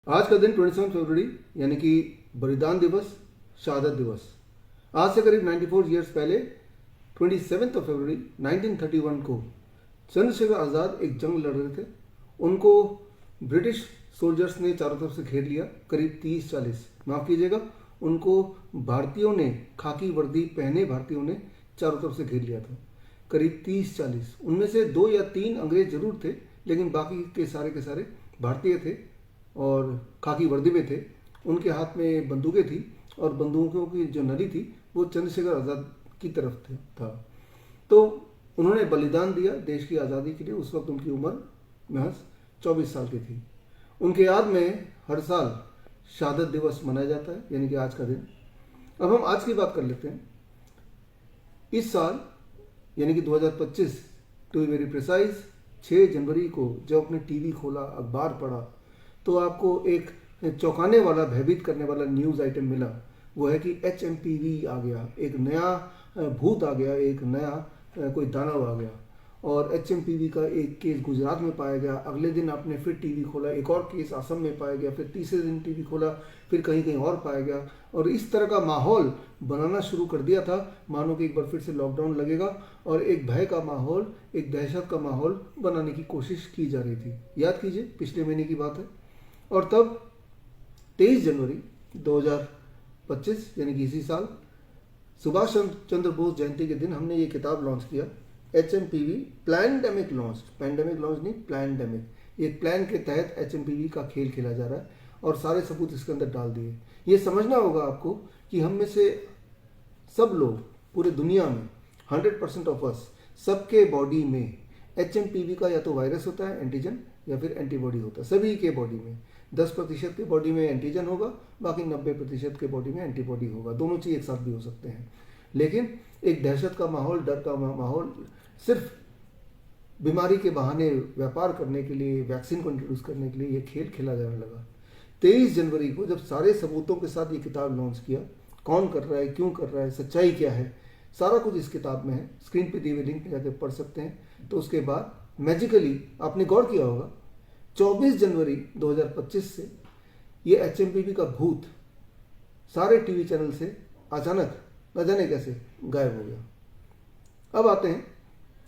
आज का दिन 27 फरवरी यानी कि बलिदान दिवस, शहादत दिवस। आज से करीब 94 ईयर्स पहले 27 फरवरी 1931 को चंद्रशेखर आज़ाद एक जंग लड़ रहे थे। उनको ब्रिटिश सोल्जर्स ने चारों तरफ से घेर लिया, करीब 30-40, माफ़ कीजिएगा, उनको भारतीयों ने, खाकी वर्दी पहने भारतीयों ने चारों तरफ से घेर लिया था, करीब 30-40। उनमें से 2 या 3 अंग्रेज जरूर थे, लेकिन बाकी के सारे भारतीय थे और खाकी वर्दी में थे। उनके हाथ में बंदूकें थी और बंदूकों की जो नली थी वो चंद्रशेखर आज़ाद की तरफ था। तो उन्होंने बलिदान दिया देश की आज़ादी के लिए। उस वक्त उनकी उम्र महज 24 साल की थी। उनके याद में हर साल शहादत दिवस मनाया जाता है, यानी कि आज का दिन। अब हम आज की बात कर लेते हैं। इस साल यानी कि 2025, टू बी वेरी प्रिसाइज, 6 जनवरी को जब अपने टीवी खोला, अखबार पढ़ा, तो आपको एक चौंकाने वाला, भयभीत करने वाला न्यूज़ आइटम मिला। वो है कि HMPV आ गया, एक नया भूत आ गया, एक नया कोई दानव आ गया। और HMPV का एक केस गुजरात में पाया गया। अगले दिन आपने फिर टीवी खोला, एक और केस असम में पाया गया। फिर तीसरे दिन टीवी खोला, फिर कहीं कहीं और पाया गया। और इस तरह का माहौल बनाना शुरू कर दिया था, मानो कि एक बार फिर से लॉकडाउन लगेगा, और एक भय का माहौल, एक दहशत का माहौल बनाने की कोशिश की जा रही थी। याद कीजिए, पिछले महीने की बात है। और तब 23 जनवरी 2025 यानी कि इसी साल, सुभाष चंद्र बोस जयंती के दिन हमने ये किताब लॉन्च किया, HMPV plandemic launch. Pandemic launch नहीं, प्लैंडेमिक। ये प्लान के तहत HMPV का खेल खेला जा रहा है और सारे सबूत इसके अंदर डाल दिए। ये समझना होगा आपको कि हम में से सब लोग, पूरे दुनिया में 100% ऑफ अस, सबके बॉडी में HMPV का या तो वायरस होता है, एंटीजन, या फिर एंटीबॉडी होता है। सभी के बॉडी में 10% के बॉडी में एंटीजन होगा, बाकी 90% के बॉडी में एंटीबॉडी होगा। दोनों चीज़ एक साथ भी हो सकते हैं। लेकिन एक दहशत का माहौल, डर का माहौल, सिर्फ बीमारी के बहाने व्यापार करने के लिए, वैक्सीन को इंट्रोड्यूस करने के लिए ये खेल खेला जाने लगा। 23 जनवरी को जब सारे सबूतों के साथ ये किताब लॉन्च किया, कौन कर रहा है, क्यों कर रहा है, सच्चाई क्या है, सारा कुछ इस किताब में है। स्क्रीन पे दिए हुए लिंक पे जाकर पढ़ सकते हैं। तो उसके बाद मैजिकली आपने गौर किया होगा, 24 जनवरी 2025 से ये HMPV का भूत सारे टीवी चैनल से अचानक न जाने कैसे गायब हो गया। अब आते हैं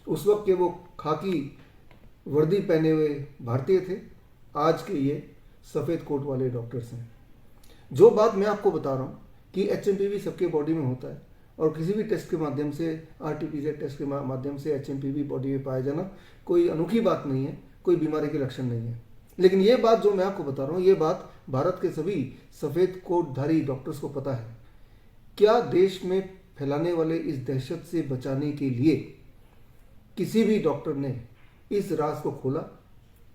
उस वक्त के वो खाकी वर्दी पहने हुए भारतीय थे, आज के ये सफ़ेद कोट वाले डॉक्टर्स हैं। जो बात मैं आपको बता रहा हूँ कि HMPV सबके बॉडी में होता है और किसी भी टेस्ट के माध्यम से, RT-PCR टेस्ट के माध्यम से HMPV बॉडी में पाया जाना कोई अनोखी बात नहीं है, कोई बीमारी के लक्षण नहीं है। लेकिन ये बात जो मैं आपको बता रहा हूँ, ये बात भारत के सभी सफ़ेद कोटधारी डॉक्टर्स को पता है। क्या देश में फैलाने वाले इस दहशत से बचाने के लिए किसी भी डॉक्टर ने इस राज को खोला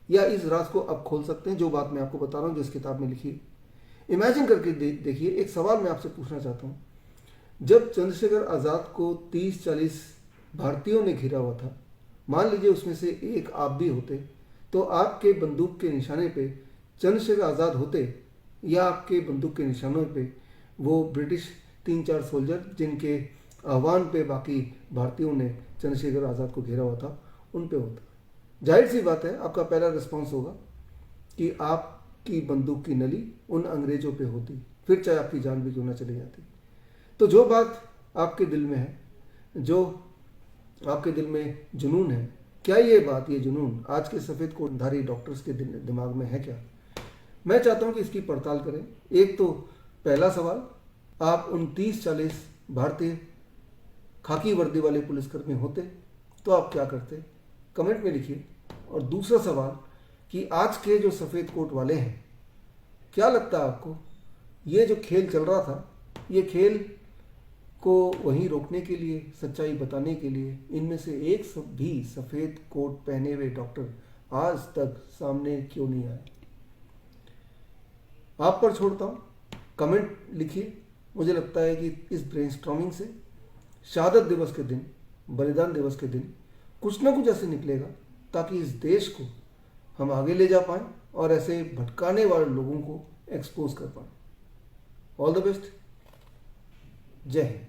या इस राज को अब खोल सकते हैं? जो बात मैं आपको बता रहा हूँ, जो इस किताब में लिखी है। इमेजिन करके देखिए, एक सवाल मैं आपसे पूछना चाहता हूँ। जब चंद्रशेखर आज़ाद को 30-40 भारतीयों ने घिरा हुआ था, मान लीजिए उसमें से एक आप भी होते, तो आपके बंदूक के निशाने पे चंद्रशेखर आज़ाद होते या आपके बंदूक के निशानों पे वो ब्रिटिश 3-4 सोल्जर जिनके आह्वान पे बाकी भारतीयों ने चंद्रशेखर आज़ाद को घेरा हुआ था, उन पे होता? जाहिर सी बात है, आपका पहला रिस्पॉन्स होगा कि आपकी बंदूक की नली उन अंग्रेजों पे होती, फिर चाहे आपकी जान भी क्यों ना चली जाती। तो जो बात आपके दिल में है, जो आपके दिल में जुनून है, क्या ये बात, ये जुनून आज के सफ़ेद कोटधारी डॉक्टर्स के दिमाग में है क्या? मैं चाहता हूं कि इसकी पड़ताल करें। एक तो पहला सवाल, आप उन 30-40 भारतीय खाकी वर्दी वाले पुलिसकर्मी होते तो आप क्या करते? कमेंट में लिखिए। और दूसरा सवाल कि आज के जो सफ़ेद कोट वाले हैं, क्या लगता है आपको, ये जो खेल चल रहा था, ये खेल को वहीं रोकने के लिए, सच्चाई बताने के लिए इनमें से एक भी सफ़ेद कोट पहने हुए डॉक्टर आज तक सामने क्यों नहीं आए? आप पर छोड़ता हूँ, कमेंट लिखिए। मुझे लगता है कि इस ब्रेनस्टॉर्मिंग से शहादत दिवस के दिन, बलिदान दिवस के दिन कुछ ना कुछ ऐसे निकलेगा ताकि इस देश को हम आगे ले जा पाएँ और ऐसे भटकाने वाले लोगों को एक्सपोज कर पाएँ। All the best. जय हिंद।